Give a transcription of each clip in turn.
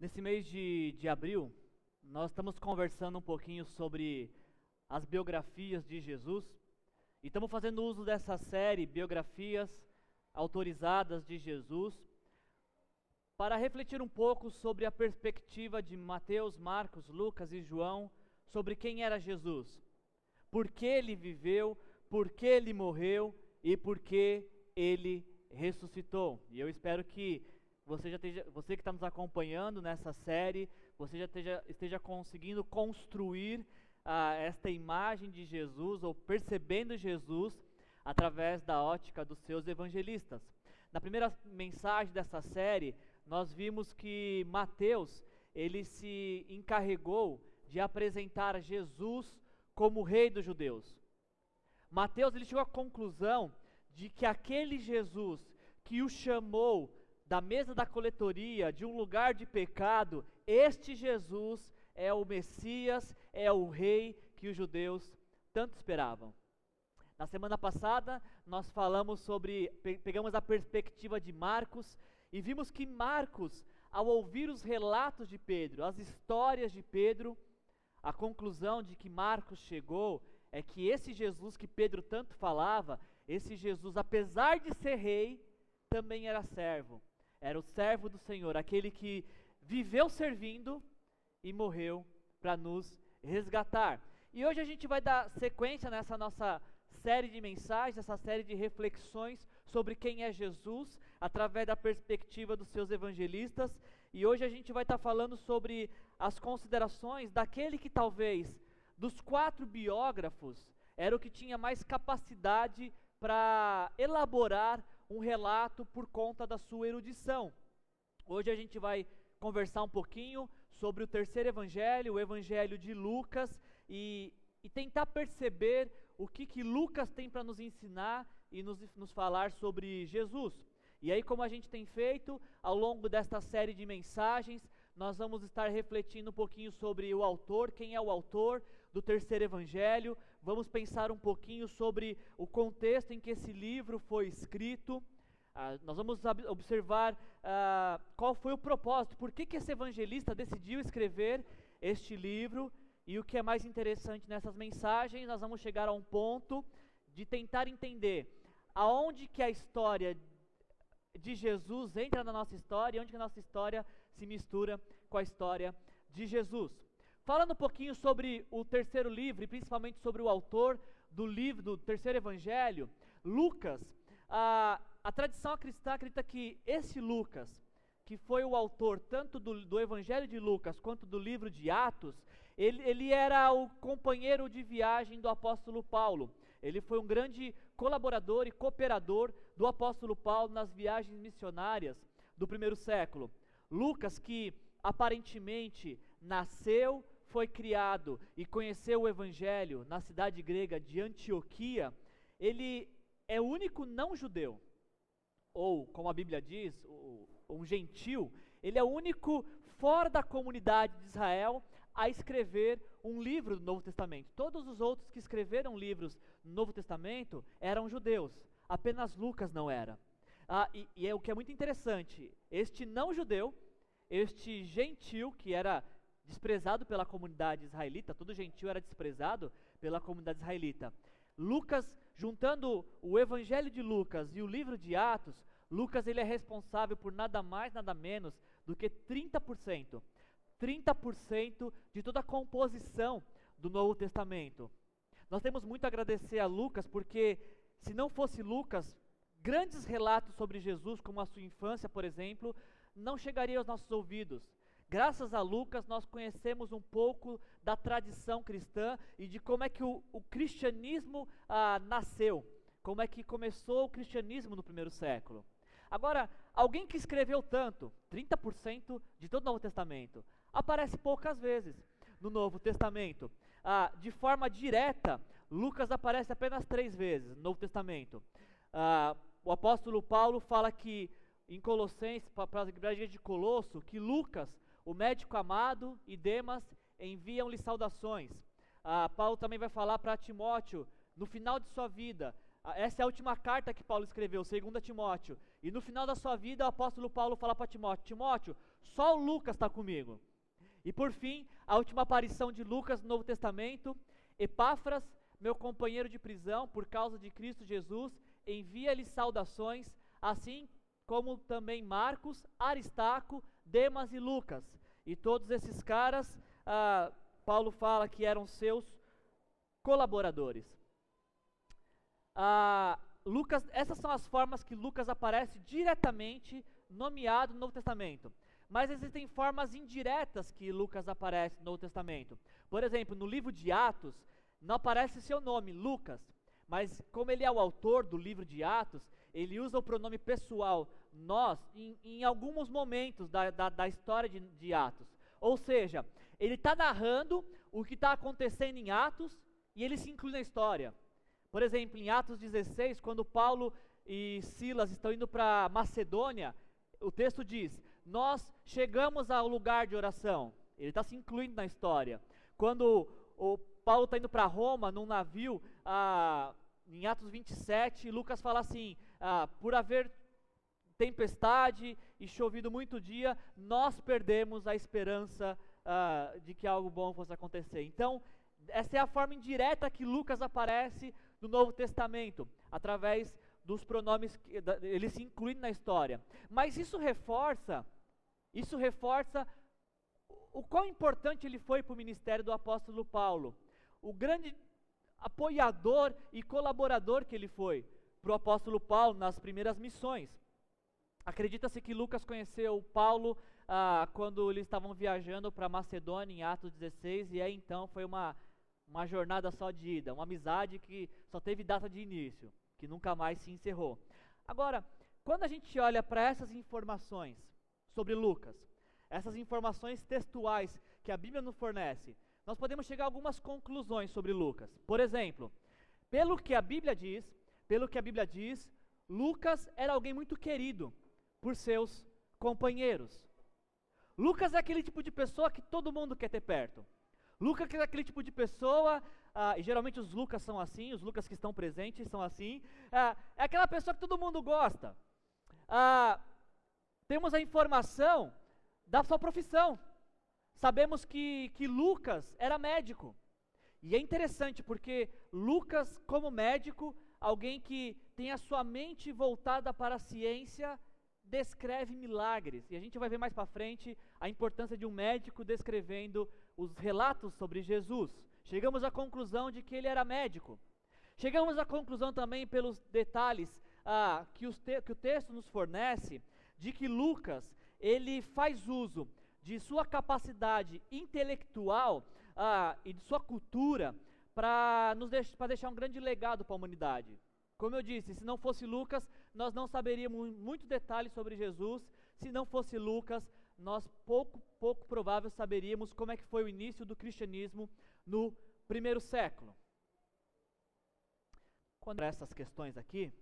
Nesse mês de abril, nós estamos conversando um pouquinho sobre as biografias de Jesus e estamos fazendo uso dessa série, Biografias Autorizadas de Jesus, para refletir um pouco sobre a perspectiva de Mateus, Marcos, Lucas e João sobre quem era Jesus, por que ele viveu, por que ele morreu e por que ele ressuscitou. E eu espero que você que está nos acompanhando nessa série, você já esteja conseguindo construir esta imagem de Jesus, ou percebendo Jesus, através da ótica dos seus evangelistas. Na primeira mensagem dessa série, nós vimos que Mateus, ele se encarregou de apresentar Jesus como rei dos judeus. Mateus, ele chegou à conclusão de que aquele Jesus que o chamou da mesa da coletoria, de um lugar de pecado, este Jesus é o Messias, é o rei que os judeus tanto esperavam. Na semana passada, nós pegamos a perspectiva de Marcos e vimos que Marcos, ao ouvir os relatos de Pedro, as histórias de Pedro, a conclusão de que Marcos chegou é que esse Jesus que Pedro tanto falava, esse Jesus, apesar de ser rei, também era servo. Era o servo do Senhor, aquele que viveu servindo e morreu para nos resgatar. E hoje a gente vai dar sequência nessa nossa série de mensagens, essa série de reflexões sobre quem é Jesus, através da perspectiva dos seus evangelistas. E hoje a gente vai estar falando sobre as considerações daquele que talvez, dos 4 biógrafos, era o que tinha mais capacidade para elaborar um relato por conta da sua erudição. Hoje a gente vai conversar um pouquinho sobre o terceiro evangelho, o evangelho de Lucas, e tentar perceber o que Lucas tem para nos ensinar e nos falar sobre Jesus. E aí, como a gente tem feito ao longo desta série de mensagens, nós vamos estar refletindo um pouquinho sobre o autor, quem é o autor do terceiro evangelho. Vamos pensar um pouquinho sobre o contexto em que esse livro foi escrito. Nós vamos observar qual foi o propósito, por que esse evangelista decidiu escrever este livro. E o que é mais interessante nessas mensagens, nós vamos chegar a um ponto de tentar entender aonde que a história de Jesus entra na nossa história e onde que a nossa história se mistura com a história de Jesus. Falando um pouquinho sobre o terceiro livro e principalmente sobre o autor do livro do terceiro evangelho, Lucas, a tradição cristã acredita que esse Lucas, que foi o autor tanto do evangelho de Lucas quanto do livro de Atos, ele era o companheiro de viagem do apóstolo Paulo. Ele foi um grande colaborador e cooperador do apóstolo Paulo nas viagens missionárias do primeiro século. Lucas, que aparentemente nasceu, foi criado e conheceu o evangelho na cidade grega de Antioquia, ele é o único não judeu, ou como a Bíblia diz, um gentil. Ele é o único fora da comunidade de Israel a escrever um livro do Novo Testamento. Todos os outros que escreveram livros no Novo Testamento eram judeus, apenas Lucas não era. E é o que é muito interessante, este não judeu, este gentil que era desprezado pela comunidade israelita, todo gentil era desprezado pela comunidade israelita. Lucas, juntando o Evangelho de Lucas e o livro de Atos, Lucas ele é responsável por nada mais, nada menos do que 30% de toda a composição do Novo Testamento. Nós temos muito a agradecer a Lucas, porque se não fosse Lucas, grandes relatos sobre Jesus, como a sua infância, por exemplo, não chegariam aos nossos ouvidos. Graças a Lucas, nós conhecemos um pouco da tradição cristã e de como é que o cristianismo nasceu, como é que começou o cristianismo no primeiro século. Agora, alguém que escreveu tanto, 30% de todo o Novo Testamento, aparece poucas vezes no Novo Testamento. De forma direta, Lucas aparece apenas 3 vezes no Novo Testamento. O apóstolo Paulo fala que em Colossenses, para a igreja de Colosso, que Lucas, o médico amado, e Demas enviam-lhe saudações. Paulo também vai falar para Timóteo, no final de sua vida, essa é a última carta que Paulo escreveu, 2 Timóteo, e no final da sua vida o apóstolo Paulo fala para Timóteo, Timóteo, só o Lucas está comigo. E por fim, a última aparição de Lucas no Novo Testamento, Epáfras, meu companheiro de prisão, por causa de Cristo Jesus, envia-lhe saudações, assim como também Marcos, Aristarco, Demas e Lucas. E todos esses caras, Paulo fala que eram seus colaboradores. Lucas, essas são as formas que Lucas aparece diretamente nomeado no Novo Testamento. Mas existem formas indiretas que Lucas aparece no Novo Testamento. Por exemplo, no livro de Atos, não aparece seu nome, Lucas. Mas como ele é o autor do livro de Atos, ele usa o pronome pessoal, nós, em alguns momentos da história de Atos. Ou seja, ele está narrando o que está acontecendo em Atos e ele se inclui na história. Por exemplo, em Atos 16, quando Paulo e Silas estão indo para Macedônia, o texto diz, nós chegamos ao lugar de oração. Ele está se incluindo na história. Quando o Paulo está indo para Roma, num navio, em Atos 27, Lucas fala assim, por haver tempestade e chovido muito dia, nós perdemos a esperança de que algo bom fosse acontecer. Então, essa é a forma indireta que Lucas aparece no Novo Testamento, através dos pronomes, ele se inclui na história. Mas isso reforça o quão importante ele foi para o ministério do apóstolo Paulo, o grande apoiador e colaborador que ele foi para o apóstolo Paulo nas primeiras missões. Acredita-se que Lucas conheceu Paulo quando eles estavam viajando para Macedônia em Atos 16, e aí então foi uma jornada só de ida, uma amizade que só teve data de início, que nunca mais se encerrou. Agora, quando a gente olha para essas informações sobre Lucas, essas informações textuais que a Bíblia nos fornece, nós podemos chegar a algumas conclusões sobre Lucas. Por exemplo, pelo que a Bíblia diz, Lucas era alguém muito querido por seus companheiros. Lucas é aquele tipo de pessoa que todo mundo quer ter perto. Lucas é aquele tipo de pessoa, e geralmente os Lucas são assim, os Lucas que estão presentes são assim, é aquela pessoa que todo mundo gosta. Temos a informação da sua profissão. Sabemos que Lucas era médico. E é interessante porque Lucas, como médico, alguém que tem a sua mente voltada para a ciência, descreve milagres. E a gente vai ver mais para frente a importância de um médico descrevendo os relatos sobre Jesus. Chegamos à conclusão de que ele era médico. Chegamos à conclusão também pelos detalhes que o texto nos fornece, de que Lucas, ele faz uso de sua capacidade intelectual e de sua cultura para deixar um grande legado para a humanidade. Como eu disse, se não fosse Lucas, nós não saberíamos muitos detalhes sobre Jesus. Se não fosse Lucas, nós pouco provável saberíamos como é que foi o início do cristianismo no primeiro século. Quando essas questões aqui,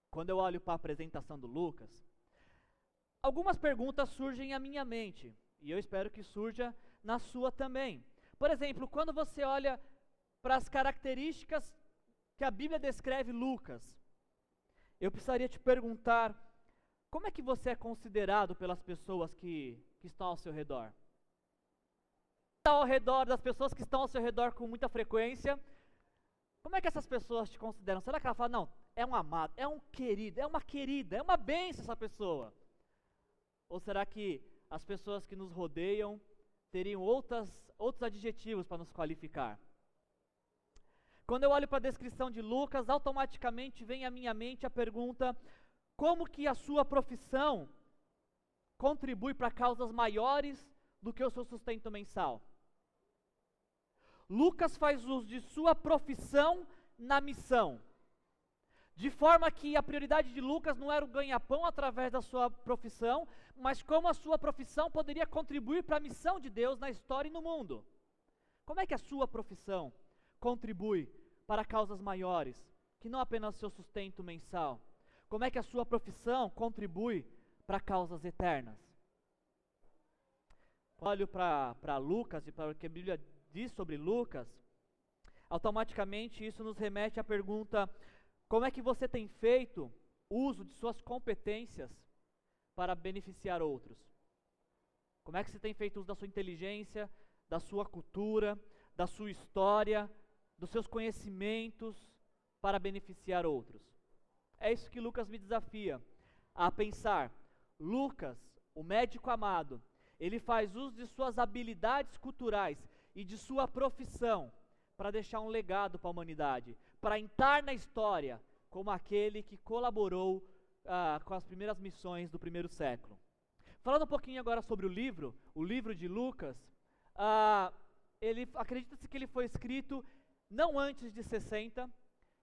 quando eu olho para a apresentação do Lucas, algumas perguntas surgem à minha mente, e eu espero que surja na sua também. Por exemplo, quando você olha para as características que a Bíblia descreve Lucas, eu precisaria te perguntar, como é que você é considerado pelas pessoas que estão ao seu redor? Ao redor das pessoas que estão ao seu redor com muita frequência, como é que essas pessoas te consideram? Será que ela fala, não, é um amado, é um querido, é uma bênção essa pessoa? Ou será que as pessoas que nos rodeiam teriam outros adjetivos para nos qualificar? Quando eu olho para a descrição de Lucas, automaticamente vem à minha mente a pergunta, como que a sua profissão contribui para causas maiores do que o seu sustento mensal? Lucas faz uso de sua profissão na missão, de forma que a prioridade de Lucas não era o ganha-pão através da sua profissão, mas como a sua profissão poderia contribuir para a missão de Deus na história e no mundo. Como é que a sua profissão contribui para causas maiores, que não apenas o seu sustento mensal? Como é que a sua profissão contribui para causas eternas? Olho para Lucas e para o que a Bíblia diz sobre Lucas, automaticamente isso nos remete à pergunta, como é que você tem feito uso de suas competências para beneficiar outros? Como é que você tem feito uso da sua inteligência, da sua cultura, da sua história, dos seus conhecimentos para beneficiar outros? É isso que Lucas me desafia a pensar. Lucas, o médico amado, ele faz uso de suas habilidades culturais e de sua profissão para deixar um legado para a humanidade, para entrar na história como aquele que colaborou com as primeiras missões do primeiro século. Falando um pouquinho agora sobre o livro de Lucas, acredita-se que ele foi escrito não antes de 60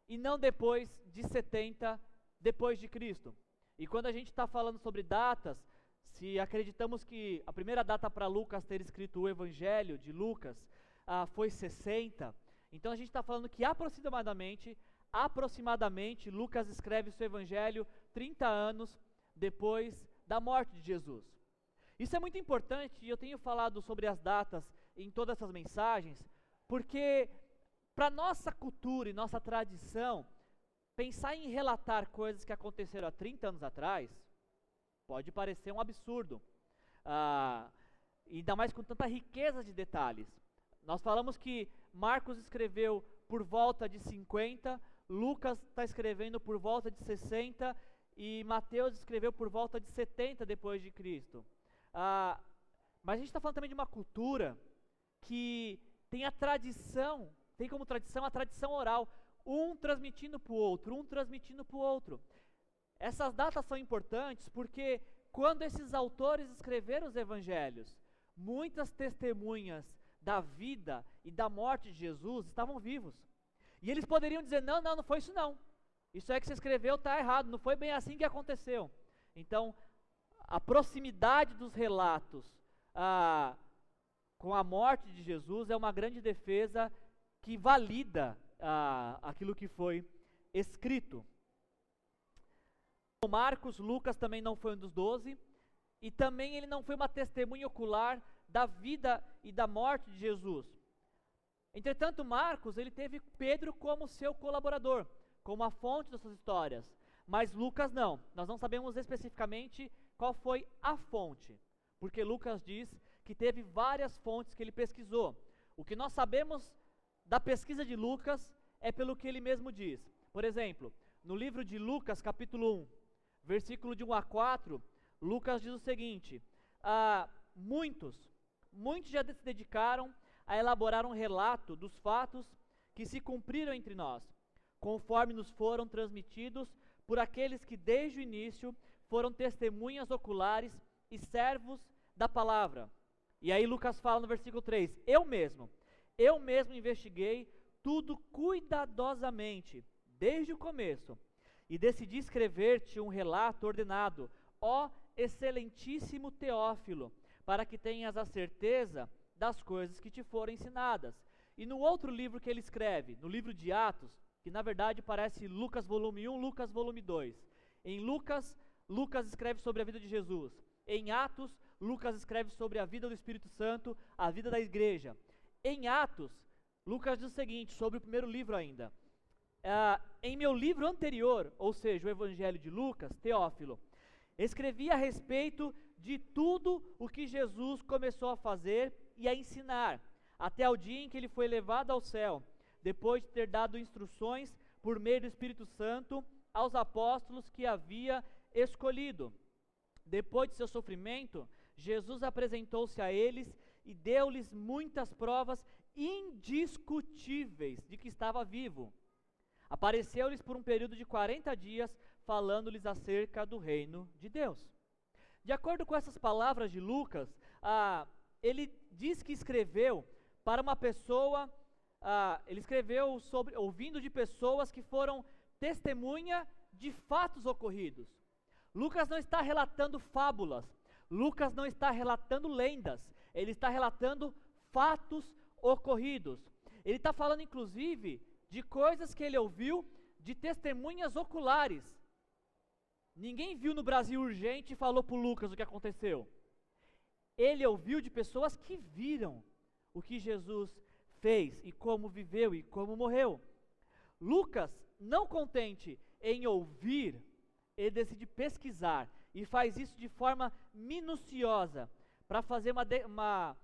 e não depois de 70 depois de Cristo. E quando a gente está falando sobre datas, se acreditamos que a primeira data para Lucas ter escrito o Evangelho de Lucas foi 60, então a gente está falando que aproximadamente Lucas escreve o seu Evangelho 30 anos depois da morte de Jesus. Isso é muito importante e eu tenho falado sobre as datas em todas essas mensagens, porque para nossa cultura e nossa tradição, pensar em relatar coisas que aconteceram há 30 anos atrás pode parecer um absurdo, ainda mais com tanta riqueza de detalhes. Nós falamos que Marcos escreveu por volta de 50, Lucas está escrevendo por volta de 60 e Mateus escreveu por volta de 70 depois de Cristo. Mas a gente está falando também de uma cultura que tem como tradição a tradição oral, um transmitindo para o outro. Essas datas são importantes porque quando esses autores escreveram os evangelhos, muitas testemunhas da vida e da morte de Jesus estavam vivos. E eles poderiam dizer, não foi isso não. Isso é que você escreveu, está errado, não foi bem assim que aconteceu. Então, a proximidade dos relatos com a morte de Jesus é uma grande defesa que valida aquilo que foi escrito. Marcos, Lucas também não foi um dos 12, e também ele não foi uma testemunha ocular da vida e da morte de Jesus. Entretanto, Marcos, ele teve Pedro como seu colaborador, como a fonte das suas histórias, mas Lucas não. Nós não sabemos especificamente qual foi a fonte, porque Lucas diz que teve várias fontes que ele pesquisou. O que nós sabemos da pesquisa de Lucas é pelo que ele mesmo diz. Por exemplo, no livro de Lucas, capítulo 1, versículo de 1 a 4, Lucas diz o seguinte, muitos já se dedicaram a elaborar um relato dos fatos que se cumpriram entre nós, conforme nos foram transmitidos por aqueles que desde o início foram testemunhas oculares e servos da palavra. E aí Lucas fala no versículo 3, eu mesmo investiguei tudo cuidadosamente, desde o começo, e decidi escrever-te um relato ordenado, ó excelentíssimo Teófilo, para que tenhas a certeza das coisas que te foram ensinadas. E no outro livro que ele escreve, no livro de Atos, que na verdade parece Lucas volume 1, Lucas volume 2. Em Lucas escreve sobre a vida de Jesus. Em Atos, Lucas escreve sobre a vida do Espírito Santo, a vida da igreja. Em Atos, Lucas diz o seguinte, sobre o primeiro livro ainda. Em meu livro anterior, ou seja, o Evangelho de Lucas, Teófilo, escrevi a respeito de tudo o que Jesus começou a fazer e a ensinar, até o dia em que ele foi levado ao céu, depois de ter dado instruções por meio do Espírito Santo aos apóstolos que havia escolhido. Depois de seu sofrimento, Jesus apresentou-se a eles e deu-lhes muitas provas indiscutíveis de que estava vivo. Apareceu-lhes por um período de 40 dias, falando-lhes acerca do reino de Deus. De acordo com essas palavras de Lucas, ele diz que escreveu para uma pessoa, ele escreveu ouvindo de pessoas que foram testemunha de fatos ocorridos. Lucas não está relatando fábulas, Lucas não está relatando lendas, ele está relatando fatos ocorridos. Ele está falando inclusive de coisas que ele ouviu de testemunhas oculares. Ninguém viu no Brasil Urgente e falou para o Lucas o que aconteceu. Ele ouviu de pessoas que viram o que Jesus fez e como viveu e como morreu. Lucas, não contente em ouvir, ele decide pesquisar e faz isso de forma minuciosa para fazer uma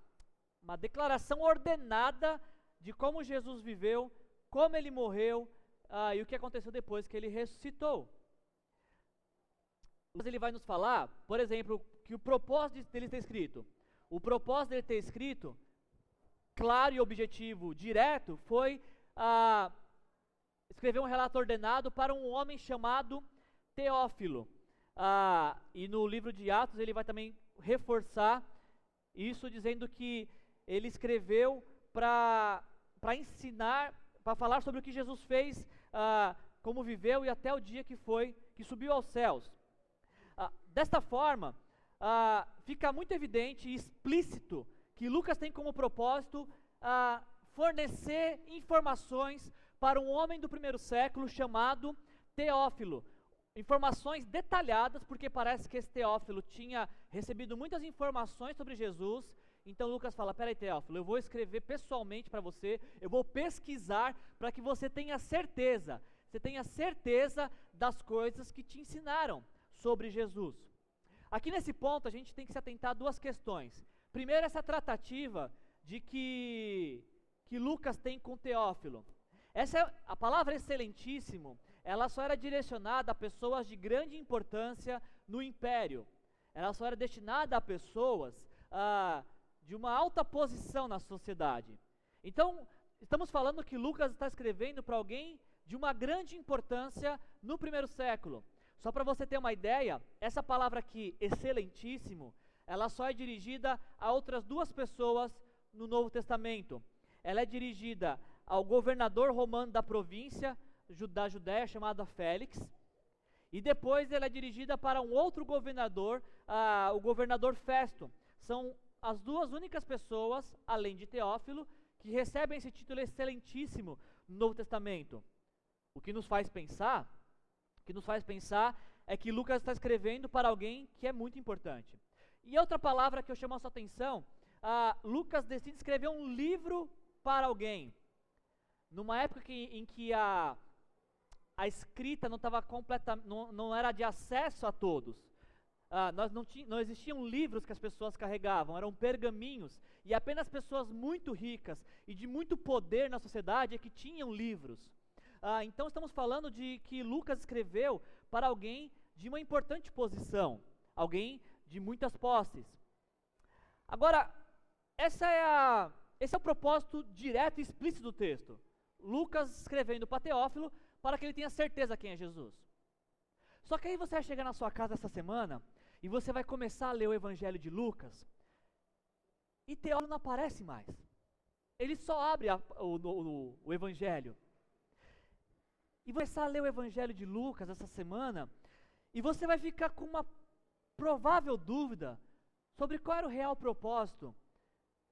declaração ordenada de como Jesus viveu, como ele morreu e o que aconteceu depois que ele ressuscitou. Mas ele vai nos falar, por exemplo, que o propósito dele ter escrito, claro e objetivo, direto, foi escrever um relato ordenado para um homem chamado Teófilo. E no livro de Atos ele vai também reforçar isso, dizendo que ele escreveu para ensinar, para falar sobre o que Jesus fez, como viveu e até o dia que subiu aos céus. Desta forma, fica muito evidente e explícito que Lucas tem como propósito fornecer informações para um homem do primeiro século chamado Teófilo. Informações detalhadas, porque parece que esse Teófilo tinha recebido muitas informações sobre Jesus. Então Lucas fala, peraí Teófilo, eu vou escrever pessoalmente para você, eu vou pesquisar para que você tenha certeza das coisas que te ensinaram sobre Jesus. Aqui nesse ponto a gente tem que se atentar a duas questões. Primeiro, essa tratativa de que Lucas tem com Teófilo. A palavra excelentíssimo, ela só era direcionada a pessoas de grande importância no império. Ela só era destinada a pessoas de uma alta posição na sociedade. Então, estamos falando que Lucas está escrevendo para alguém de uma grande importância no primeiro século. Só para você ter uma ideia, essa palavra aqui, excelentíssimo, ela só é dirigida a outras duas pessoas no Novo Testamento. Ela é dirigida ao governador romano da província da Judéia, chamado Félix, e depois ela é dirigida para um outro governador, o governador Festo. São as duas únicas pessoas, além de Teófilo, que recebem esse título excelentíssimo no Novo Testamento. O que nos faz pensar é que Lucas está escrevendo para alguém que é muito importante. E outra palavra que eu chamo a sua atenção, Lucas decide escrever um livro para alguém. Numa época em que a escrita não estava completa, não era de acesso a todos. Não existiam livros que as pessoas carregavam, eram pergaminhos, e apenas pessoas muito ricas e de muito poder na sociedade é que tinham livros. Então estamos falando de que Lucas escreveu para alguém de uma importante posição, alguém de muitas posses. Agora, esse é o propósito direto e explícito do texto. Lucas escrevendo para Teófilo para que ele tenha certeza quem é Jesus. Só que aí você vai chegar na sua casa essa semana e você vai começar a ler o Evangelho de Lucas e Teófilo não aparece mais. Ele só abre o Evangelho. E vai começar a ler o Evangelho de Lucas essa semana e você vai ficar com uma provável dúvida sobre qual era o real propósito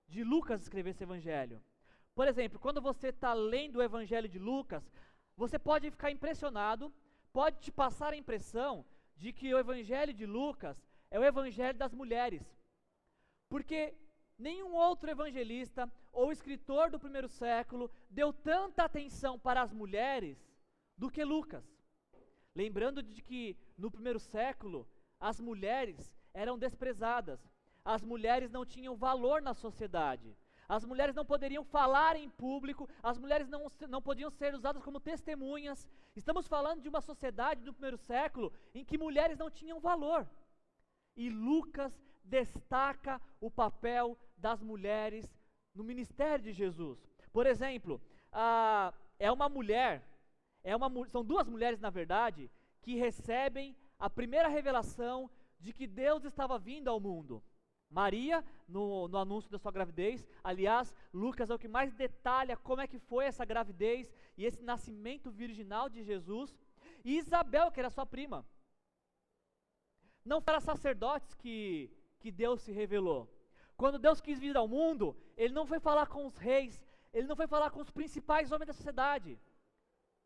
de Lucas escrever esse Evangelho. Por exemplo, quando você está lendo o Evangelho de Lucas, você pode ficar impressionado, pode te passar a impressão de que o Evangelho de Lucas é o Evangelho das mulheres. porque nenhum outro evangelista ou escritor do primeiro século deu tanta atenção para as mulheres do que Lucas. Lembrando de que no primeiro século as mulheres eram desprezadas, as mulheres não tinham valor na sociedade, as mulheres não poderiam falar em público, as mulheres não podiam ser usadas como testemunhas. Estamos falando de uma sociedade do primeiro século em que mulheres não tinham valor. E Lucas destaca o papel das mulheres no ministério de Jesus. Por exemplo, são duas mulheres, na verdade, que recebem a primeira revelação de que Deus estava vindo ao mundo. Maria, no anúncio da sua gravidez. Aliás, Lucas é o que mais detalha como é que foi essa gravidez e esse nascimento virginal de Jesus. E Isabel, que era sua prima. Não foram sacerdotes que Deus se revelou. Quando Deus quis vir ao mundo, Ele não foi falar com os reis, Ele não foi falar com os principais homens da sociedade.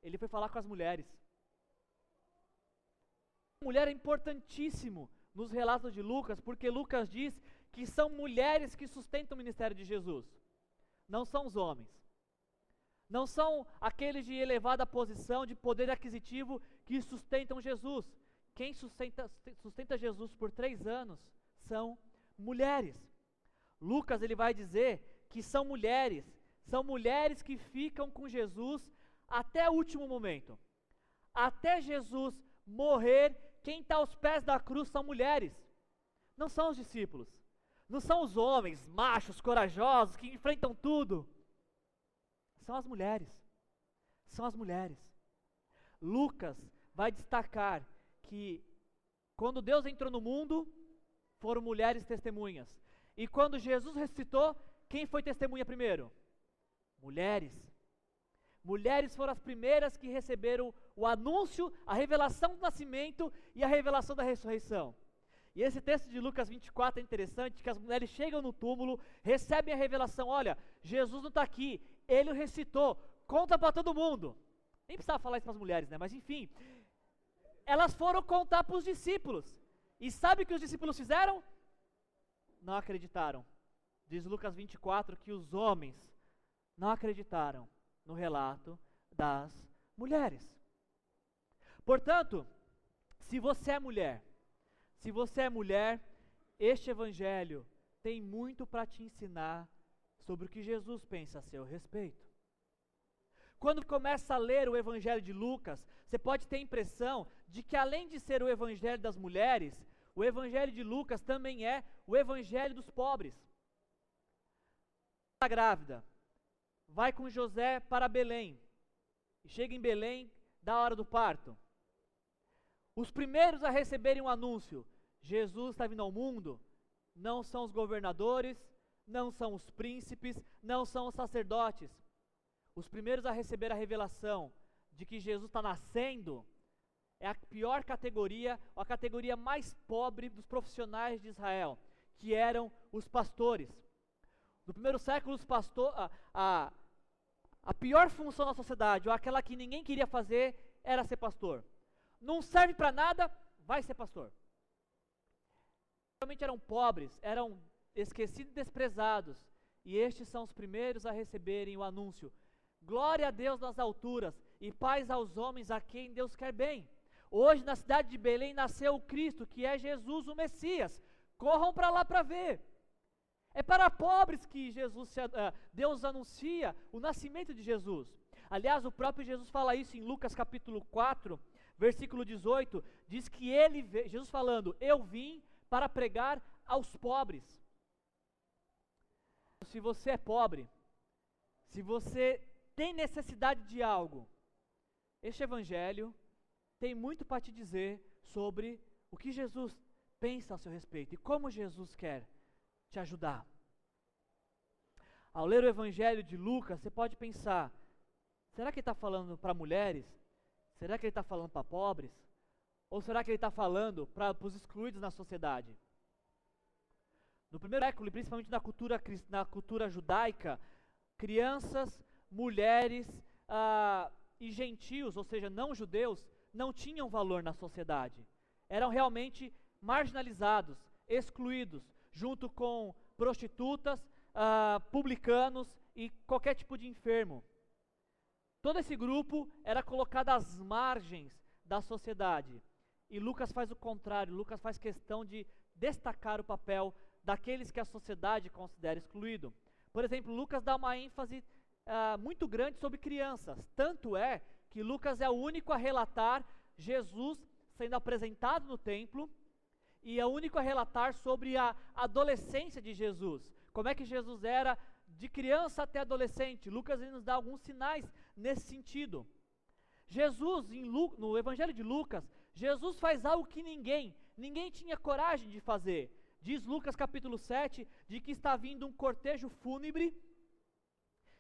Ele foi falar com as mulheres. A mulher é importantíssimo nos relatos de Lucas, porque Lucas diz que são mulheres que sustentam o ministério de Jesus. Não são os homens. Não são aqueles de elevada posição, de poder aquisitivo que sustentam Jesus. Quem sustenta Jesus por 3 anos são mulheres. Lucas ele vai dizer que são mulheres que ficam com Jesus até o último momento. Até Jesus morrer, quem está aos pés da cruz são mulheres. Não são os discípulos. Não são os homens, machos, corajosos, que enfrentam tudo. São as mulheres. São as mulheres. Lucas vai destacar que quando Deus entrou no mundo, foram mulheres testemunhas. E quando Jesus ressuscitou, quem foi testemunha primeiro? Mulheres. Mulheres foram as primeiras que receberam o anúncio, a revelação do nascimento e a revelação da ressurreição. E esse texto de Lucas 24 é interessante, que as mulheres chegam no túmulo, recebem a revelação, olha, Jesus não está aqui, Ele o ressuscitou, conta para todo mundo. Nem precisava falar isso para as mulheres, né? Mas enfim, elas foram contar para os discípulos. E sabe o que os discípulos fizeram? Não acreditaram. Diz Lucas 24 que os homens não acreditaram no relato das mulheres. Portanto, se você é mulher, este evangelho tem muito para te ensinar sobre o que Jesus pensa a seu respeito. Quando começa a ler o evangelho de Lucas, você pode ter a impressão de que além de ser o evangelho das mulheres, o evangelho de Lucas também é o evangelho dos pobres. A grávida vai com José para Belém, e chega em Belém da hora do parto. Os primeiros a receberem o anúncio, Jesus está vindo ao mundo, não são os governadores, não são os príncipes, não são os sacerdotes. Os primeiros a receber a revelação de que Jesus está nascendo é a pior categoria, a categoria mais pobre dos profissionais de Israel, que eram os pastores. No primeiro século, a pior função na sociedade, ou aquela que ninguém queria fazer, era ser pastor. Não serve para nada, vai ser pastor. Realmente eram pobres, eram esquecidos e desprezados, e estes são os primeiros a receberem o anúncio. Glória a Deus nas alturas, e paz aos homens a quem Deus quer bem. Hoje na cidade de Belém nasceu o Cristo, que é Jesus o Messias. Corram para lá para ver. É para pobres que Deus anuncia o nascimento de Jesus. Aliás, o próprio Jesus fala isso em Lucas capítulo 4, versículo 18, diz que Jesus falando, eu vim para pregar aos pobres. Se você é pobre, se você tem necessidade de algo, este evangelho tem muito para te dizer sobre o que Jesus pensa a seu respeito e como Jesus quer te ajudar. Ao ler o evangelho de Lucas, você pode pensar, será que ele está falando para mulheres? Será que ele está falando para pobres? Ou será que ele está falando para os excluídos na sociedade? No primeiro século, e principalmente na cultura judaica, crianças, mulheres e gentios, ou seja, não judeus, não tinham valor na sociedade. Eram realmente marginalizados, excluídos, junto com prostitutas, publicanos e qualquer tipo de enfermo. Todo esse grupo era colocado às margens da sociedade. E Lucas faz o contrário, Lucas faz questão de destacar o papel daqueles que a sociedade considera excluído. Por exemplo, Lucas dá uma ênfase muito grande sobre crianças. Tanto é que Lucas é o único a relatar Jesus sendo apresentado no templo e é o único a relatar sobre a adolescência de Jesus. Como é que Jesus era de criança até adolescente. Lucas nos dá alguns sinais nesse sentido. Jesus, no Evangelho de Lucas, Jesus faz algo que ninguém tinha coragem de fazer. Diz Lucas capítulo 7, de que está vindo um cortejo fúnebre,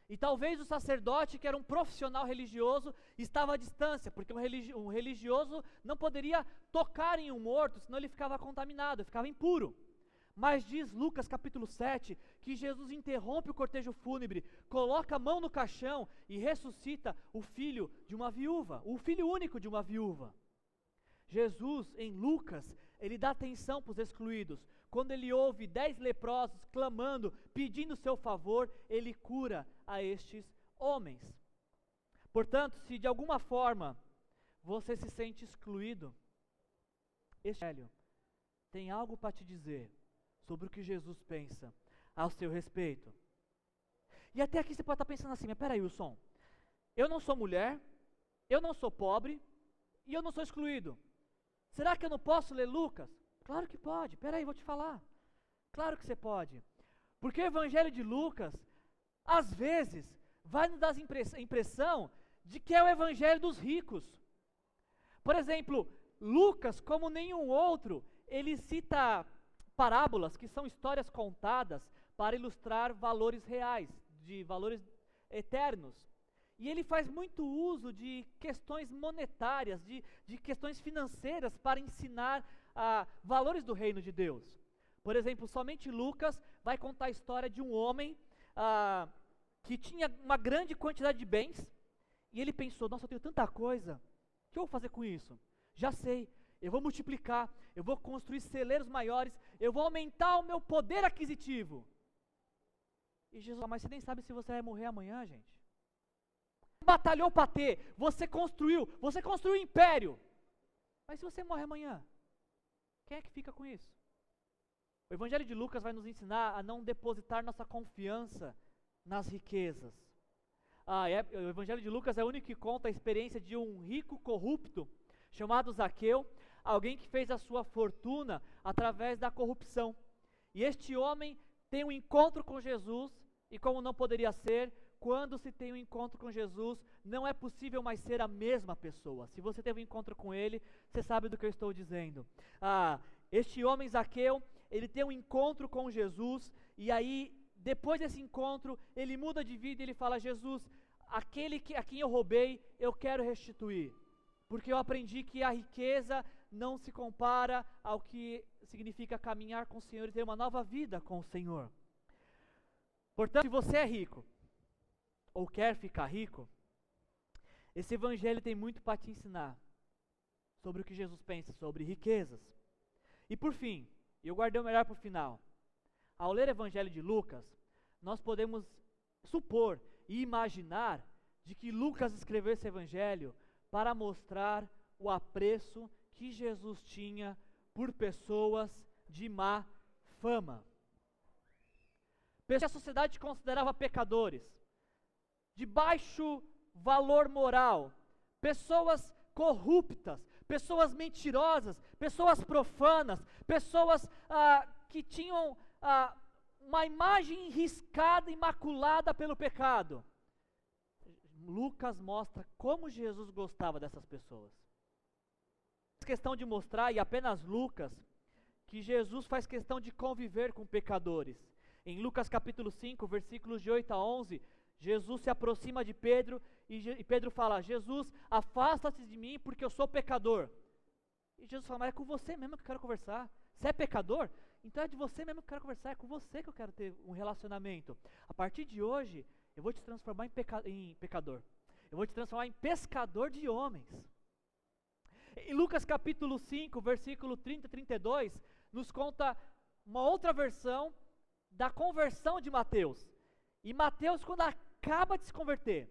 e talvez o sacerdote, que era um profissional religioso, estava à distância, porque um religioso não poderia tocar em um morto, senão ele ficava contaminado, ficava impuro. Mas diz Lucas capítulo 7, que Jesus interrompe o cortejo fúnebre, coloca a mão no caixão e ressuscita o filho de uma viúva, o filho único de uma viúva. Jesus, em Lucas, ele dá atenção para os excluídos. Quando ele ouve 10 leprosos clamando, pedindo seu favor, ele cura a estes homens. Portanto, se de alguma forma você se sente excluído, este Evangelho tem algo para te dizer sobre o que Jesus pensa ao seu respeito. E até aqui você pode estar pensando assim, mas peraí, Wilson, eu não sou mulher, eu não sou pobre e eu não sou excluído. Será que eu não posso ler Lucas? Claro que pode, peraí, vou te falar. Claro que você pode. Porque o Evangelho de Lucas, às vezes, vai nos dar a impressão de que é o Evangelho dos ricos. Por exemplo, Lucas, como nenhum outro, ele cita parábolas, que são histórias contadas para ilustrar valores reais, de valores eternos. E ele faz muito uso de questões monetárias, de questões financeiras para ensinar valores do reino de Deus. Por exemplo, somente Lucas vai contar a história de um homem que tinha uma grande quantidade de bens, e ele pensou, nossa, eu tenho tanta coisa, o que eu vou fazer com isso? Já sei, eu vou multiplicar, eu vou construir celeiros maiores, eu vou aumentar o meu poder aquisitivo. E Jesus fala, mas você nem sabe se você vai morrer amanhã, gente. Batalhou para ter, você construiu um império. Mas se você morre amanhã, quem é que fica com isso? O Evangelho de Lucas vai nos ensinar a não depositar nossa confiança nas riquezas. O Evangelho de Lucas é o único que conta a experiência de um rico corrupto, chamado Zaqueu, alguém que fez a sua fortuna através da corrupção. E este homem tem um encontro com Jesus, e como não poderia ser, quando se tem um encontro com Jesus, não é possível mais ser a mesma pessoa. Se você teve um encontro com ele, você sabe do que eu estou dizendo. Este homem Zaqueu, ele tem um encontro com Jesus, e aí, depois desse encontro, ele muda de vida e ele fala, Jesus, a quem eu roubei, eu quero restituir. Porque eu aprendi que a riqueza não se compara ao que significa caminhar com o Senhor e ter uma nova vida com o Senhor. Portanto, se você é rico, ou quer ficar rico, esse Evangelho tem muito para te ensinar sobre o que Jesus pensa sobre riquezas. E por fim, eu guardei o melhor para o final. Ao ler o Evangelho de Lucas, nós podemos supor e imaginar de que Lucas escreveu esse Evangelho para mostrar o apreço que Jesus tinha por pessoas de má fama. Pessoas que a sociedade considerava pecadores, de baixo valor moral, pessoas corruptas, pessoas mentirosas, pessoas profanas, pessoas que tinham uma imagem riscada e maculada pelo pecado. Lucas mostra como Jesus gostava dessas pessoas. Faz questão de mostrar, e apenas Lucas, que Jesus faz questão de conviver com pecadores. Em Lucas capítulo 5, versículos de 8 a 11, Jesus se aproxima de Pedro e Pedro fala, Jesus, afasta-se de mim porque eu sou pecador. E Jesus fala, mas é com você mesmo que eu quero conversar. Você é pecador? Então é de você mesmo que eu quero conversar, é com você que eu quero ter um relacionamento. A partir de hoje, eu vou te transformar em pecador. Eu vou te transformar em pescador de homens. Em Lucas capítulo 5, versículo 30 e 32, nos conta uma outra versão da conversão de Mateus. E Mateus, quando acaba de se converter,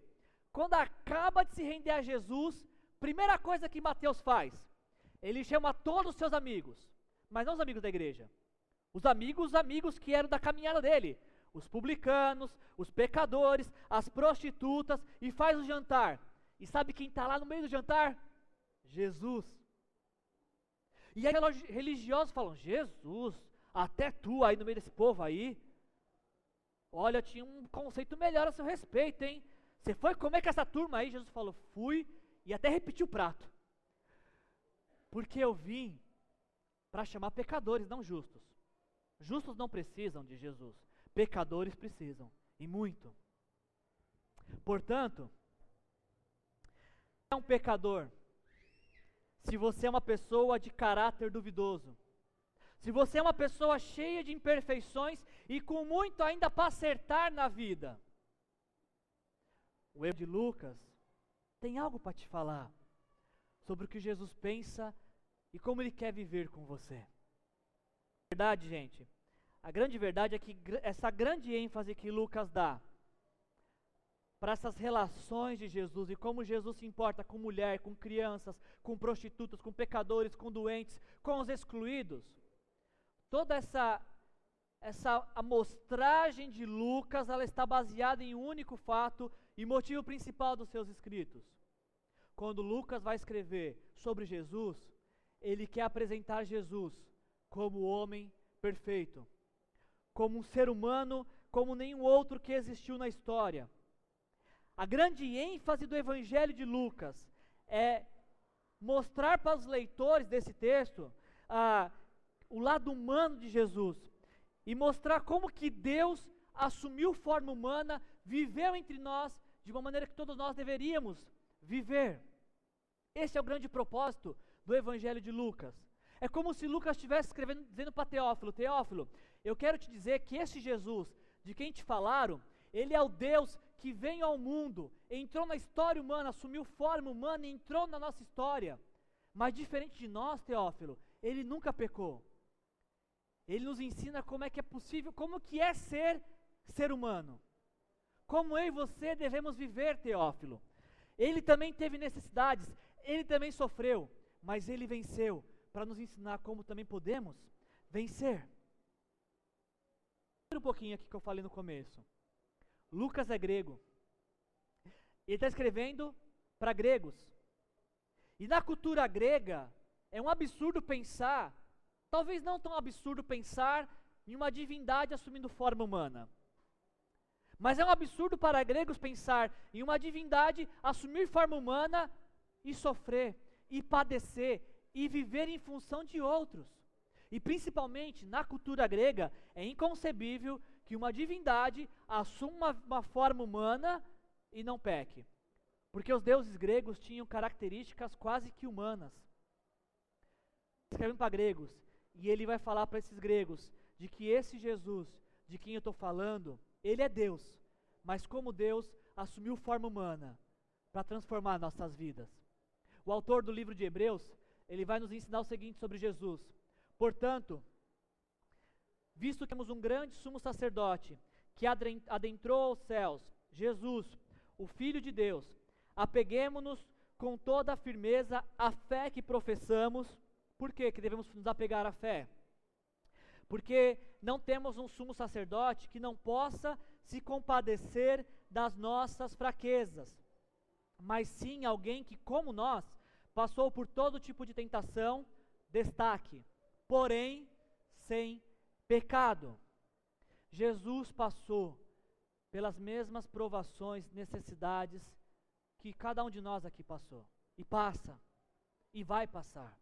quando acaba de se render a Jesus, primeira coisa que Mateus faz, ele chama todos os seus amigos, mas não os amigos da igreja, os amigos que eram da caminhada dele, os publicanos, os pecadores, as prostitutas, e faz o jantar. E sabe quem está lá no meio do jantar? Jesus. E aí os religiosos falam: Jesus, até tu aí no meio desse povo aí, olha, tinha um conceito melhor a seu respeito, hein? Você foi comer com essa turma aí? Jesus falou: fui, e até repetiu o prato. Porque eu vim para chamar pecadores, não justos. Justos não precisam de Jesus, pecadores precisam, e muito. Portanto, é um pecador se você é uma pessoa de caráter duvidoso, se você é uma pessoa cheia de imperfeições e com muito ainda para acertar na vida. O Evangelho de Lucas tem algo para te falar sobre o que Jesus pensa e como Ele quer viver com você. A verdade, gente, a grande verdade é que essa grande ênfase que Lucas dá para essas relações de Jesus e como Jesus se importa com mulher, com crianças, com prostitutas, com pecadores, com doentes, com os excluídos, toda essa amostragem de Lucas, ela está baseada em um único fato e motivo principal dos seus escritos. Quando Lucas vai escrever sobre Jesus, ele quer apresentar Jesus como o homem perfeito, como um ser humano, como nenhum outro que existiu na história. A grande ênfase do Evangelho de Lucas é mostrar para os leitores desse texto o lado humano de Jesus e mostrar como que Deus assumiu forma humana, viveu entre nós de uma maneira que todos nós deveríamos viver. Esse é o grande propósito do Evangelho de Lucas. É como se Lucas estivesse escrevendo, dizendo para Teófilo: Teófilo, eu quero te dizer que esse Jesus de quem te falaram, ele é o Deus que veio ao mundo, entrou na história humana, assumiu forma humana e entrou na nossa história. Mas diferente de nós, Teófilo, ele nunca pecou. Ele nos ensina como é que é possível, como que é ser humano. Como eu e você devemos viver, Teófilo. Ele também teve necessidades, ele também sofreu, mas ele venceu, para nos ensinar como também podemos vencer. Um pouquinho aqui que eu falei no começo. Lucas é grego. Ele está escrevendo para gregos. E na cultura grega, é um absurdo pensar, talvez não tão absurdo pensar em uma divindade assumindo forma humana. Mas é um absurdo para gregos pensar em uma divindade assumir forma humana e sofrer, e padecer, e viver em função de outros. E principalmente na cultura grega, é inconcebível que uma divindade assuma uma forma humana e não peque. Porque os deuses gregos tinham características quase que humanas. Escrevendo para gregos, e ele vai falar para esses gregos de que esse Jesus, de quem eu estou falando, ele é Deus, mas como Deus assumiu forma humana para transformar nossas vidas. O autor do livro de Hebreus, ele vai nos ensinar o seguinte sobre Jesus: portanto, visto que temos um grande sumo sacerdote que adentrou aos céus, Jesus, o Filho de Deus, apeguemo-nos com toda a firmeza à fé que professamos. Por que devemos nos apegar à fé? Porque não temos um sumo sacerdote que não possa se compadecer das nossas fraquezas, mas sim alguém que, como nós, passou por todo tipo de tentação, destaque, porém sem pecado. Jesus passou pelas mesmas provações, necessidades que cada um de nós aqui passou, e passa, e vai passar.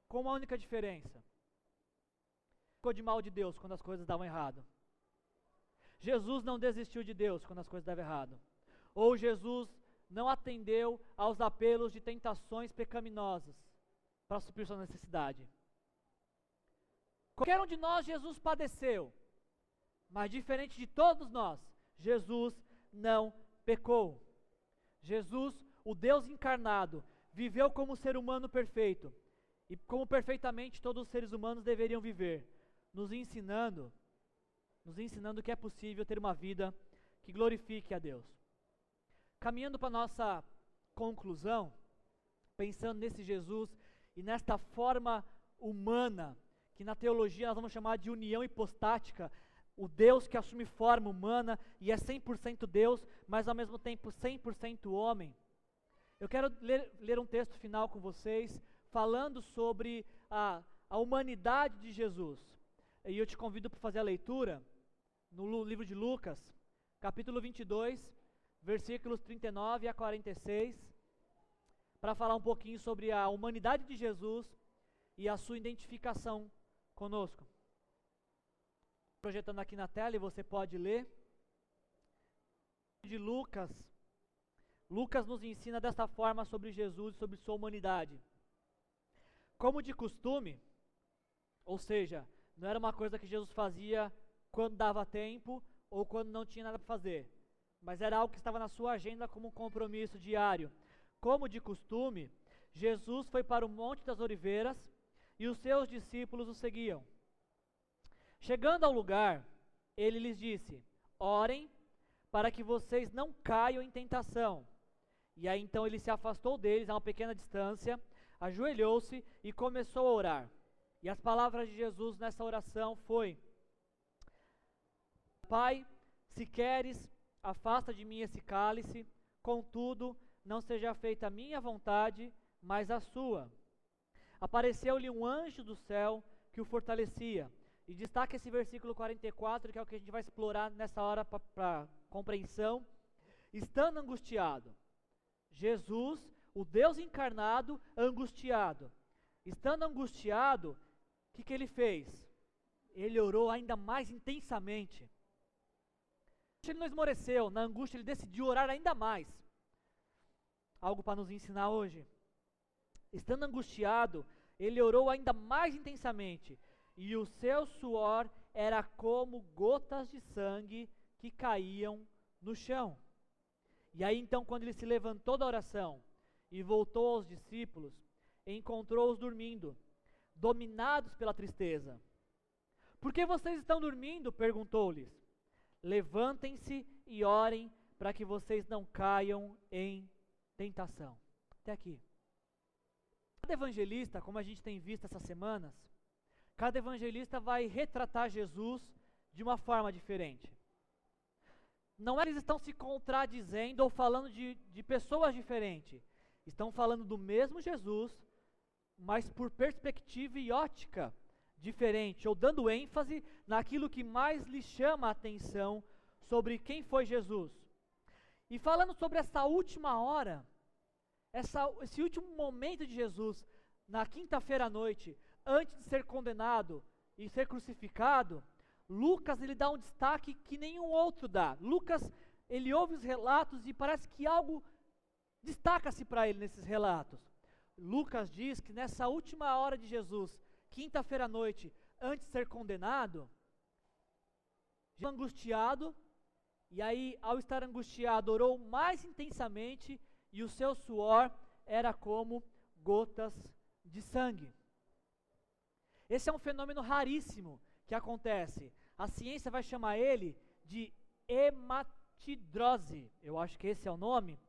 Com uma única diferença: ficou de mal de Deus quando as coisas davam errado. Jesus não desistiu de Deus quando as coisas davam errado. Ou Jesus não atendeu aos apelos de tentações pecaminosas para suprir sua necessidade. Qualquer um de nós, Jesus padeceu, mas diferente de todos nós, Jesus não pecou. Jesus, o Deus encarnado, viveu como ser humano perfeito, e como perfeitamente todos os seres humanos deveriam viver, nos ensinando nos ensinando que é possível ter uma vida que glorifique a Deus. Caminhando para a nossa conclusão, pensando nesse Jesus e nesta forma humana, que na teologia nós vamos chamar de união hipostática, o Deus que assume forma humana e é 100% Deus, mas ao mesmo tempo 100% homem. Eu quero ler um texto final com vocês, falando sobre a humanidade de Jesus. E eu te convido para fazer a leitura no livro de Lucas, capítulo 22, versículos 39 a 46, para falar um pouquinho sobre a humanidade de Jesus e a sua identificação conosco. Projetando aqui na tela e você pode ler. De Lucas nos ensina desta forma sobre Jesus e sobre sua humanidade. Como de costume, ou seja, não era uma coisa que Jesus fazia quando dava tempo ou quando não tinha nada para fazer, mas era algo que estava na sua agenda como um compromisso diário. Como de costume, Jesus foi para o Monte das Oliveiras e os seus discípulos o seguiam. Chegando ao lugar, ele lhes disse: orem para que vocês não caiam em tentação. E aí então ele se afastou deles a uma pequena distância, ajoelhou-se e começou a orar. E as palavras de Jesus nessa oração foi: Pai, se queres, afasta de mim esse cálice, contudo, não seja feita a minha vontade, mas a sua. Apareceu-lhe um anjo do céu que o fortalecia. E destaca esse versículo 44, que é o que a gente vai explorar nessa hora para compreensão. Estando angustiado, Jesus, o Deus encarnado, angustiado. Estando angustiado, o que ele fez? Ele orou ainda mais intensamente. Ele não esmoreceu, na angústia ele decidiu orar ainda mais. Algo para nos ensinar hoje. Estando angustiado, ele orou ainda mais intensamente, e o seu suor era como gotas de sangue que caíam no chão. E aí então, quando ele se levantou da oração e voltou aos discípulos, encontrou-os dormindo, dominados pela tristeza. Por que vocês estão dormindo? Perguntou-lhes. Levantem-se e orem para que vocês não caiam em tentação. Até aqui. Cada evangelista, como a gente tem visto essas semanas, cada evangelista vai retratar Jesus de uma forma diferente. Não é que eles estão se contradizendo ou falando de pessoas diferentes. Estão falando do mesmo Jesus, mas por perspectiva e ótica diferente, ou dando ênfase naquilo que mais lhes chama a atenção sobre quem foi Jesus. E falando sobre essa última hora, esse último momento de Jesus, na quinta-feira à noite, antes de ser condenado e ser crucificado, Lucas ele dá um destaque que nenhum outro dá. Lucas, ele ouve os relatos e parece que algo destaca-se para ele nesses relatos. Lucas diz que nessa última hora de Jesus, quinta-feira à noite, antes de ser condenado, angustiado, e aí ao estar angustiado orou mais intensamente e o seu suor era como gotas de sangue. Esse é um fenômeno raríssimo que acontece. A ciência vai chamar ele de hematidrose, eu acho que esse é o nome,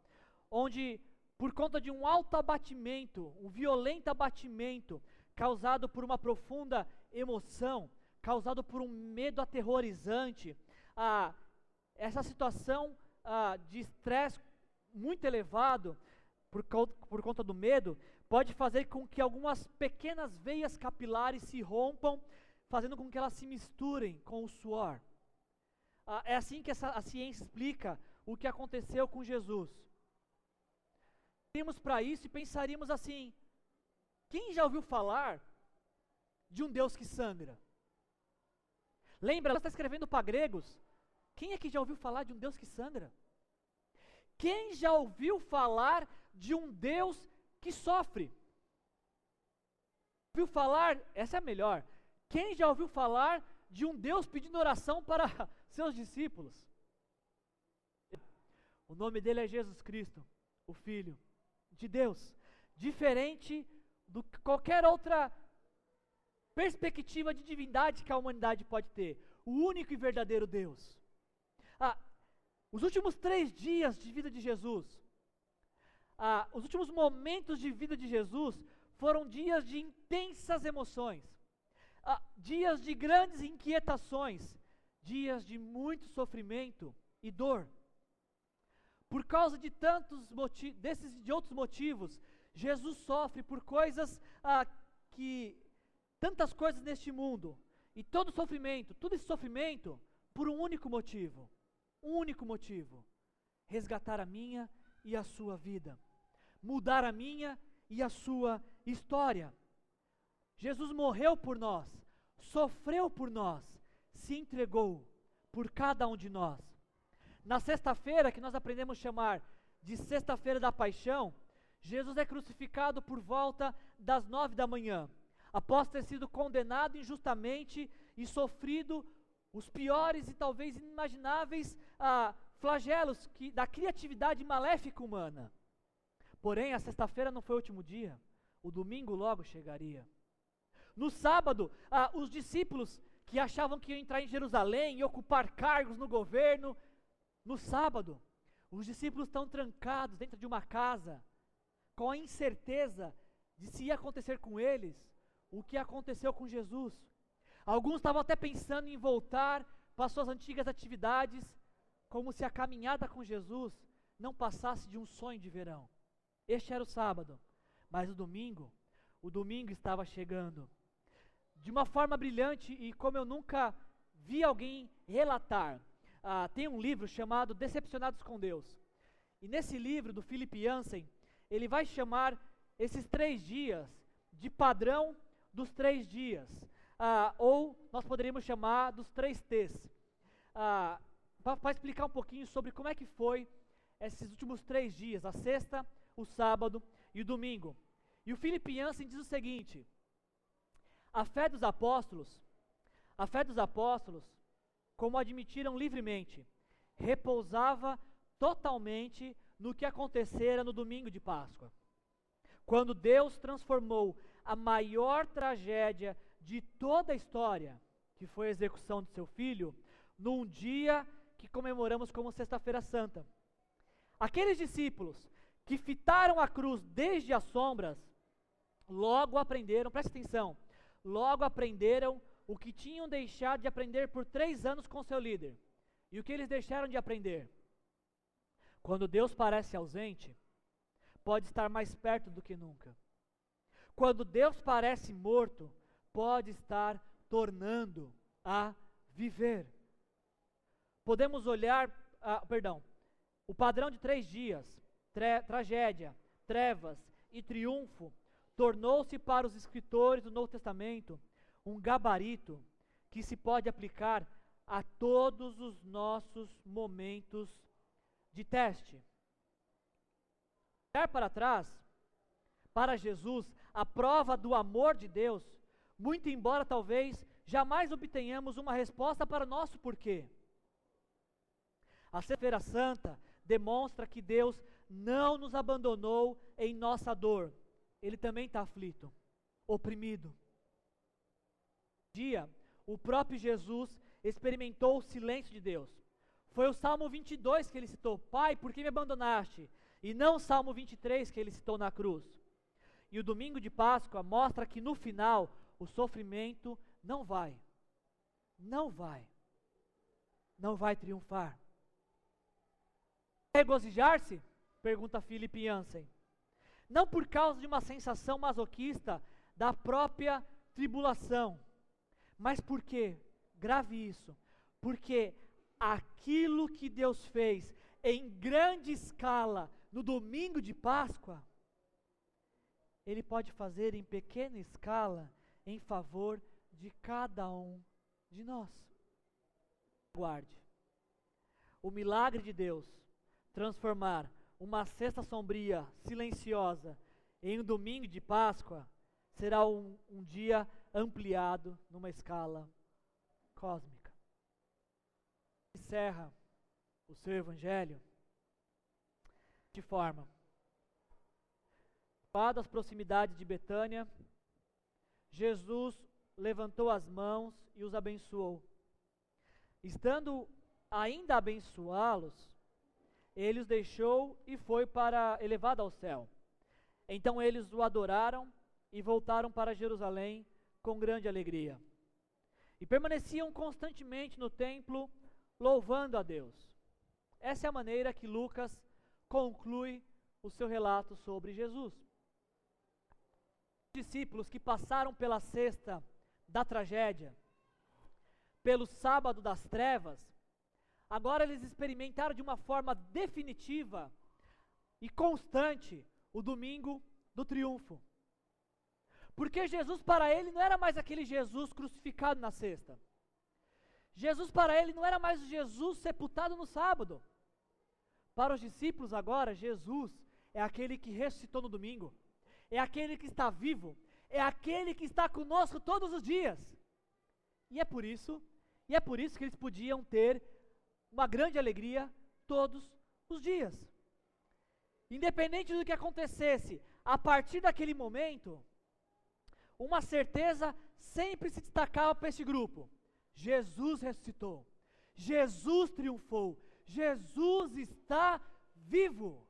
onde por conta de um alto abatimento, um violento abatimento, causado por uma profunda emoção, causado por um medo aterrorizante, essa situação de estresse muito elevado, por conta do medo, pode fazer com que algumas pequenas veias capilares se rompam, fazendo com que elas se misturem com o suor. É assim que a ciência explica o que aconteceu com Jesus. Iríamos para isso e pensaríamos assim: quem já ouviu falar de um Deus que sangra? Lembra, ela está escrevendo para gregos. Quem é que já ouviu falar de um Deus que sangra? Quem já ouviu falar de um Deus que sofre? Ouviu falar, essa é a melhor. Quem já ouviu falar de um Deus pedindo oração para seus discípulos? O nome dele é Jesus Cristo, o Filho de Deus. Diferente do que qualquer outra perspectiva de divindade que a humanidade pode ter. o único e verdadeiro Deus. Os últimos 3 dias de vida de Jesus, os últimos momentos de vida de Jesus foram dias de intensas emoções, dias de grandes inquietações, dias de muito sofrimento e dor. Por causa de desses e de outros motivos, Jesus sofre por tantas coisas neste mundo, e todo esse sofrimento, por um único motivo, resgatar a minha e a sua vida, mudar a minha e a sua história. Jesus morreu por nós, sofreu por nós, se entregou por cada um de nós. Na sexta-feira, que nós aprendemos chamar de Sexta-feira da Paixão, Jesus é crucificado por volta das 9 da manhã, após ter sido condenado injustamente e sofrido os piores e talvez inimagináveis flagelos da criatividade maléfica humana. Porém, a sexta-feira não foi o último dia, o domingo logo chegaria. No sábado, os discípulos que achavam que iam entrar em Jerusalém e ocupar cargos no governo, no sábado, os discípulos estão trancados dentro de uma casa, com a incerteza de se ia acontecer com eles o que aconteceu com Jesus. Alguns estavam até pensando em voltar para suas antigas atividades, como se a caminhada com Jesus não passasse de um sonho de verão. Este era o sábado, mas o domingo estava chegando. De uma forma brilhante e como eu nunca vi alguém relatar, tem um livro chamado Decepcionados com Deus. E nesse livro do Philip Yancey, ele vai chamar esses 3 dias de padrão dos 3 dias, ou nós poderíamos chamar dos 3 T's, para explicar um pouquinho sobre como é que foi esses últimos 3 dias, a sexta, o sábado e o domingo. E o Philip Yancey diz o seguinte: a fé dos apóstolos, como admitiram livremente, repousava totalmente no que acontecera no domingo de Páscoa, quando Deus transformou a maior tragédia de toda a história, que foi a execução de seu filho, num dia que comemoramos como Sexta-feira Santa. Aqueles discípulos que fitaram a cruz desde as sombras, logo aprenderam, presta atenção, o que tinham deixado de aprender por 3 anos com seu líder. E o que eles deixaram de aprender? Quando Deus parece ausente, pode estar mais perto do que nunca. Quando Deus parece morto, pode estar tornando a viver. Podemos olhar, o padrão de 3 dias, tragédia, trevas e triunfo, tornou-se para os escritores do Novo Testamento um gabarito que se pode aplicar a todos os nossos momentos de teste. Olhar para trás, para Jesus, a prova do amor de Deus, muito embora talvez jamais obtenhamos uma resposta para o nosso porquê. A Sexta-feira Santa demonstra que Deus não nos abandonou em nossa dor. Ele também está aflito, oprimido. Um dia, o próprio Jesus experimentou o silêncio de Deus. Foi o Salmo 22 que ele citou: Pai, por que me abandonaste? E não o Salmo 23 que ele citou na cruz. E o domingo de Páscoa mostra que no final o sofrimento não vai triunfar. Regozijar-se? Pergunta Philip Yancey. Não por causa de uma sensação masoquista da própria tribulação, mas porque, grave isso, porque aquilo que Deus fez em grande escala no domingo de Páscoa, Ele pode fazer em pequena escala em favor de cada um de nós. Guarde. O milagre de Deus transformar uma sexta sombria, silenciosa, em um domingo de Páscoa, será um dia ampliado numa escala cósmica. Encerra o seu evangelho de forma: das proximidades de Betânia, Jesus levantou as mãos e os abençoou. Estando ainda a abençoá-los, ele os deixou e foi elevado ao céu. Então eles o adoraram e voltaram para Jerusalém com grande alegria. E permaneciam constantemente no templo, louvando a Deus. Essa é a maneira que Lucas conclui o seu relato sobre Jesus. Os discípulos que passaram pela sexta da tragédia, pelo sábado das trevas, agora eles experimentaram de uma forma definitiva e constante o domingo do triunfo. Porque Jesus para ele não era mais aquele Jesus crucificado na sexta. Jesus para ele não era mais o Jesus sepultado no sábado. Para os discípulos agora, Jesus é aquele que ressuscitou no domingo. É aquele que está vivo. É aquele que está conosco todos os dias. E é por isso que eles podiam ter uma grande alegria todos os dias. Independente do que acontecesse, a partir daquele momento, uma certeza sempre se destacava para esse grupo: Jesus ressuscitou, Jesus triunfou, Jesus está vivo.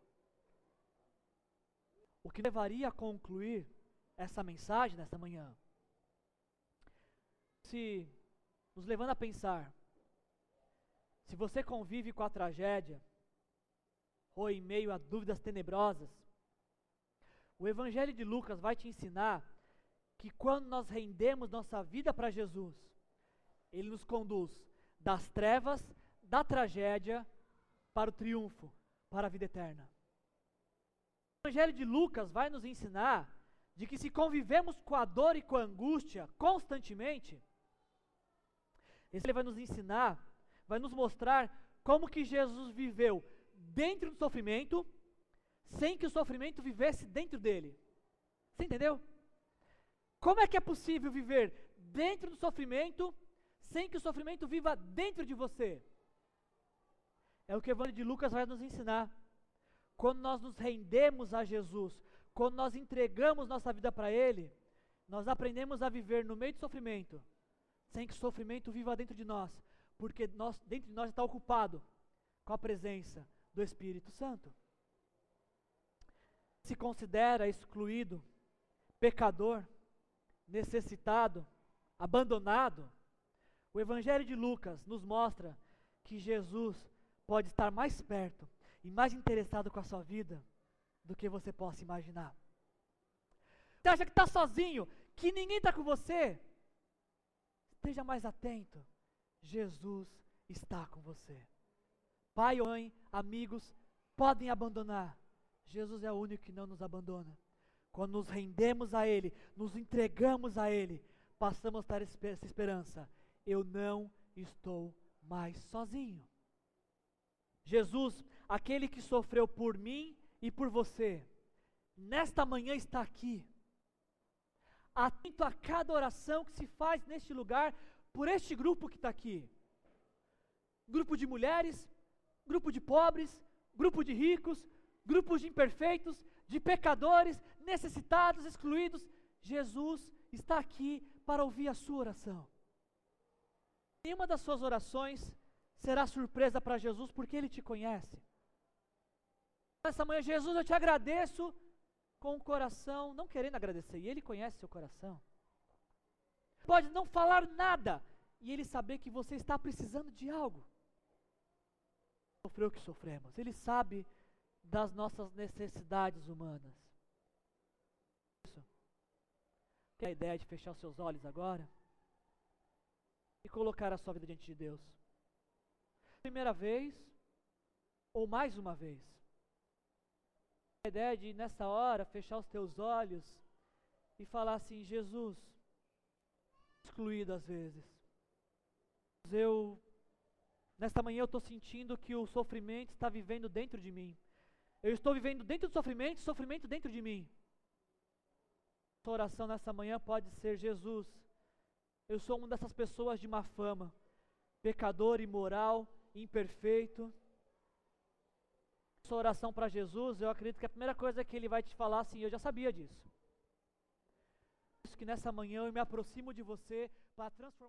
O que levaria a concluir essa mensagem nesta manhã, nos levando a pensar, se você convive com a tragédia, ou em meio a dúvidas tenebrosas, o Evangelho de Lucas vai te ensinar que quando nós rendemos nossa vida para Jesus, Ele nos conduz das trevas, da tragédia, para o triunfo, para a vida eterna. O Evangelho de Lucas vai nos ensinar de que se convivemos com a dor e com a angústia constantemente, Ele vai nos ensinar, vai nos mostrar como que Jesus viveu dentro do sofrimento, sem que o sofrimento vivesse dentro dele. Você entendeu? Como é que é possível viver dentro do sofrimento, sem que o sofrimento viva dentro de você? É o que o Evangelho de Lucas vai nos ensinar. Quando nós nos rendemos a Jesus, quando nós entregamos nossa vida para Ele, nós aprendemos a viver no meio do sofrimento, sem que o sofrimento viva dentro de nós, porque dentro de nós está ocupado com a presença do Espírito Santo. Se considera excluído, pecador, necessitado, abandonado, o Evangelho de Lucas nos mostra que Jesus pode estar mais perto e mais interessado com a sua vida do que você possa imaginar. Você acha que está sozinho, que ninguém está com você? Esteja mais atento, Jesus está com você. Pai, mãe, amigos, podem abandonar, Jesus é o único que não nos abandona. Quando nos rendemos a Ele, nos entregamos a Ele, passamos a ter essa esperança: eu não estou mais sozinho. Jesus, aquele que sofreu por mim e por você, nesta manhã está aqui, atento a cada oração que se faz neste lugar, por este grupo que está aqui. Grupo de mulheres, grupo de pobres, grupo de ricos, grupos de imperfeitos, de pecadores, necessitados, excluídos. Jesus está aqui para ouvir a sua oração. Nenhuma das suas orações será surpresa para Jesus, porque Ele te conhece. Nessa manhã, Jesus, eu te agradeço com o coração, não querendo agradecer, e Ele conhece seu coração. Pode não falar nada, e Ele saber que você está precisando de algo. Sofreu o que sofremos, Ele sabe das nossas necessidades humanas. Isso. Tem a ideia de fechar os seus olhos agora e colocar a sua vida diante de Deus. Primeira vez ou mais uma vez. A ideia de nessa hora fechar os teus olhos e falar assim: Jesus, excluído às vezes. Nesta manhã eu estou sentindo que o sofrimento está vivendo dentro de mim. Eu estou vivendo dentro do sofrimento dentro de mim. Sua oração nessa manhã pode ser: Jesus, eu sou uma dessas pessoas de má fama, pecador, imoral, imperfeito. Sua oração para Jesus, eu acredito que a primeira coisa que Ele vai te falar assim: eu já sabia disso. Por isso que nessa manhã eu me aproximo de você para transformar.